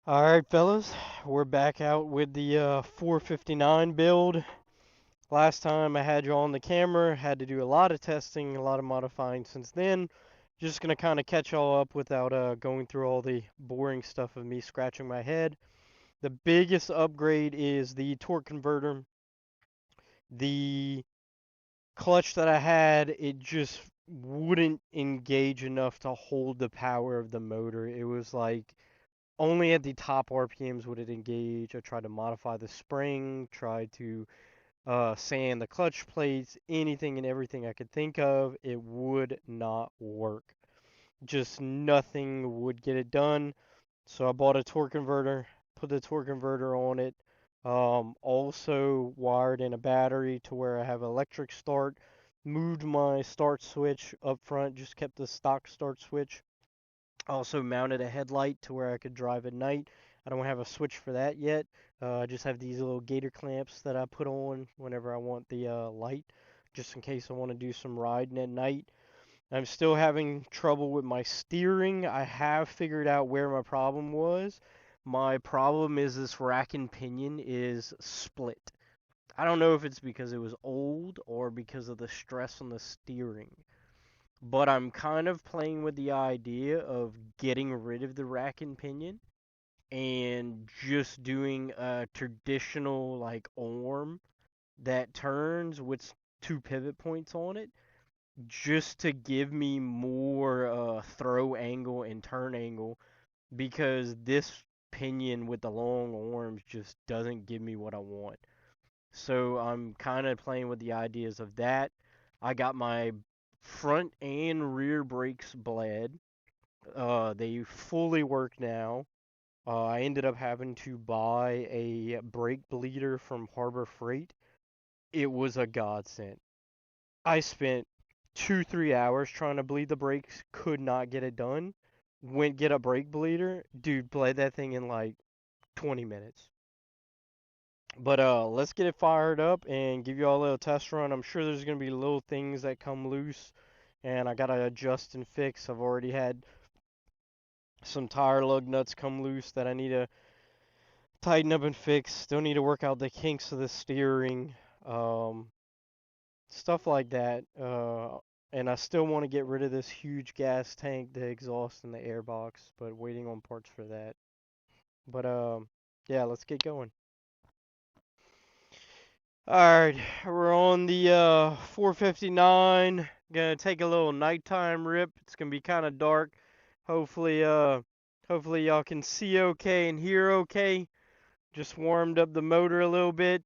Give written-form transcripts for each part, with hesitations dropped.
Alright, fellas, we're back out with the 459 build. Last time I had you on the camera, had to do a lot of testing, a lot of modifying since then. Just gonna kind of catch y'all up without going through all the boring stuff of me scratching my head. The biggest upgrade is the torque converter. The clutch that I had, it just wouldn't engage enough to hold the power of the motor. It was like only at the top RPMs would it engage. I tried to modify the spring, tried to sand the clutch plates, anything and everything I could think of. It would not work. Just nothing would get it done. So I bought a torque converter, put the torque converter on it. Also wired in a battery to where I have electric start. Moved my start switch up front, just kept the stock start switch. Also mounted a headlight to where I could drive at night. I don't have a switch for that yet. I just have these little gator clamps that I put on whenever I want the light, just in case I want to do some riding at night. I'm still having trouble with my steering. I have figured out where my problem was. My problem is this rack and pinion is split. I don't know if it's because it was old or because of the stress on the steering. But I'm kind of playing with the idea of getting rid of the rack and pinion and just doing a traditional like arm that turns with two pivot points on it just to give me more throw angle and turn angle because this pinion with the long arms just doesn't give me what I want. So I'm kind of playing with the ideas of that. I got my front and rear brakes bled. They fully work now. I ended up having to buy a brake bleeder from Harbor Freight. It was a godsend. I spent 2-3 hours trying to bleed the brakes, could not get it done. Went get a brake bleeder, dude, bled that thing in like 20 minutes. But let's get it fired up and give you all a little test run. I'm sure there's gonna be little things that come loose, and I gotta adjust and fix. I've already had some tire lug nuts come loose that I need to tighten up and fix. Still need to work out the kinks of the steering, um, stuff like that. And I still want to get rid of this huge gas tank, the exhaust, and the airbox, but waiting on parts for that. But yeah, let's get going. Alright, we're on the 459. Gonna take a little nighttime rip. It's gonna be kind of dark. Hopefully, hopefully y'all can see okay and hear okay. Just warmed up the motor a little bit.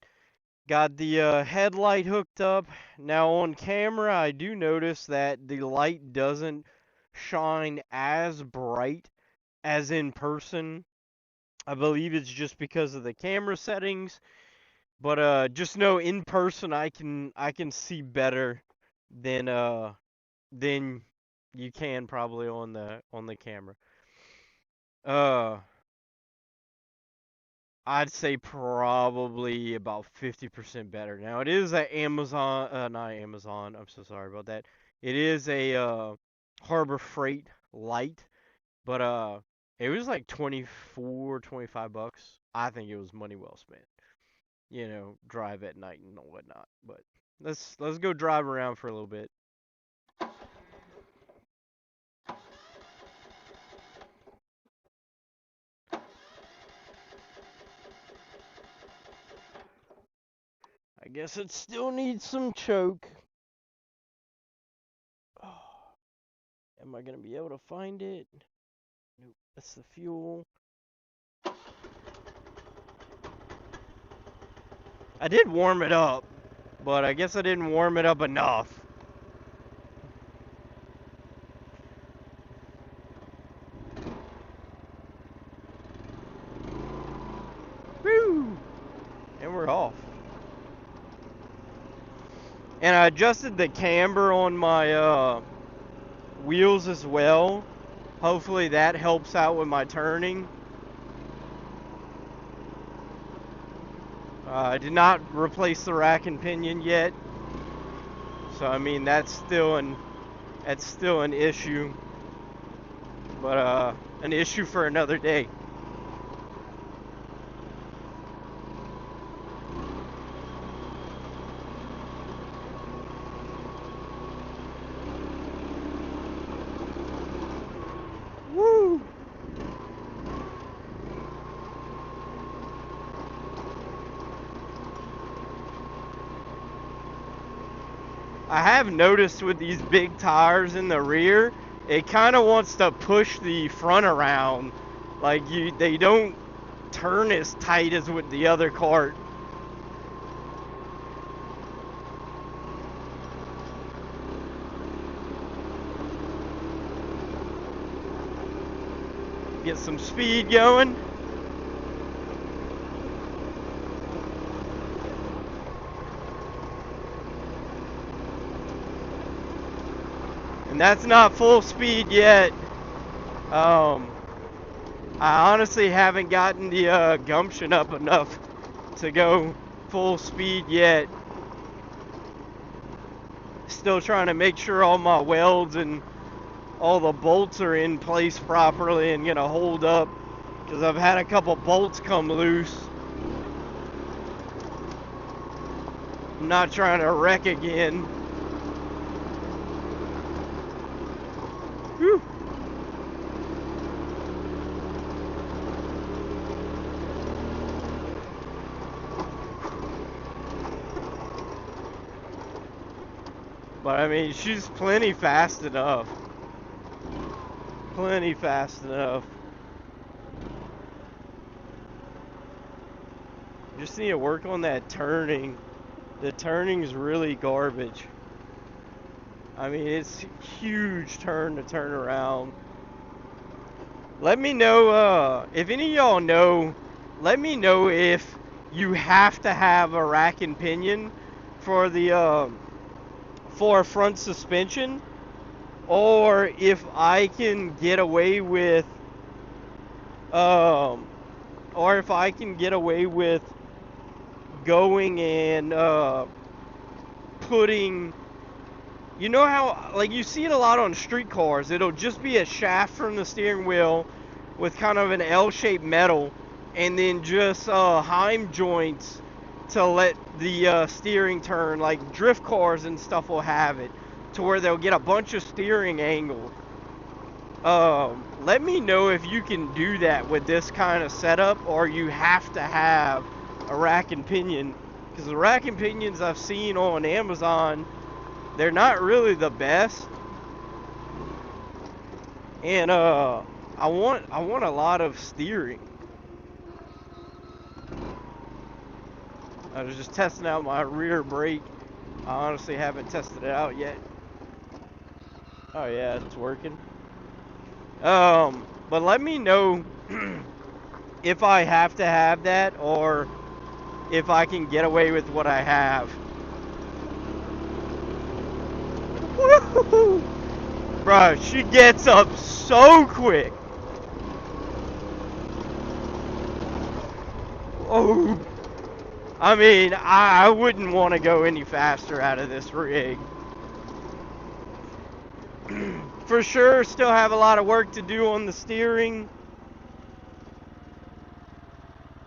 Got the headlight hooked up. Now on camera, I do notice that the light doesn't shine as bright as in person. I believe it's just because of the camera settings. But just know in person I can see better than than you can probably on the camera. Uh I'd say probably about 50% better. Now it is a Amazon not Amazon, I'm so sorry about that. It is a Harbor Freight light, but it was like 24, 25 bucks. I think it was money well spent. Drive at night and whatnot. But let's go drive around for a little bit. I guess it still needs some choke. Oh, am I gonna be able to find it? Nope. That's the fuel. I did warm it up, but I guess I didn't warm it up enough. Woo! And we're off. And I adjusted the camber on my wheels as well. Hopefully that helps out with my turning. I did not replace the rack and pinion yet, so I mean that's still an issue, but an issue for another day. I have noticed with these big tires in the rear, it kind of wants to push the front around. Like they don't turn as tight as with the other kart. Get some speed going. And that's not full speed yet. I honestly haven't gotten the gumption up enough to go full speed yet. Still trying to make sure all my welds and all the bolts are in place properly and gonna hold up, because I've had a couple bolts come loose. I'm not trying to wreck again. Whew. But I mean, she's plenty fast enough. Plenty fast enough. Just need to work on that turning. The turning's really garbage. I mean, it's a huge turn to turn around. Let me know, if any of y'all know, let me know if you have to have a rack and pinion for the, for front suspension, or if I can get away with, or if I can get away with going and, putting, you know how, like, you see it a lot on street cars, it'll just be a shaft from the steering wheel with kind of an L-shaped metal, and then just Heim joints to let the steering turn. Like drift cars and stuff will have it to where they'll get a bunch of steering angle. Let me know if you can do that with this kind of setup, or you have to have a rack and pinion, because the rack and pinions I've seen on Amazon, they're not really the best. And I want a lot of steering. I was just testing out my rear brake. I honestly haven't tested it out yet. Oh yeah, it's working. But let me know if I have to have that, or if I can get away with what I have. Woo-hoo-hoo! Bruh, she gets up so quick. Oh, I mean, I wouldn't want to go any faster out of this rig. For sure, still have a lot of work to do on the steering.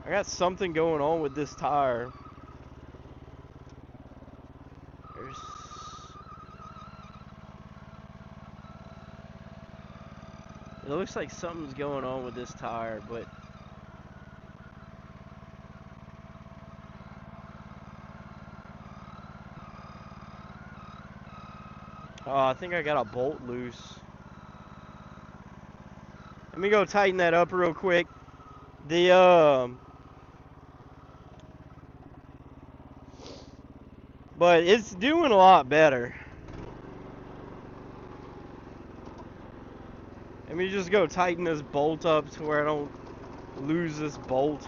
I got something going on with this tire. It looks like something's going on with this tire, but oh, I think I got a bolt loose. Let me go tighten that up real quick. But it's doing a lot better. Let me just go tighten this bolt up to where I don't lose this bolt.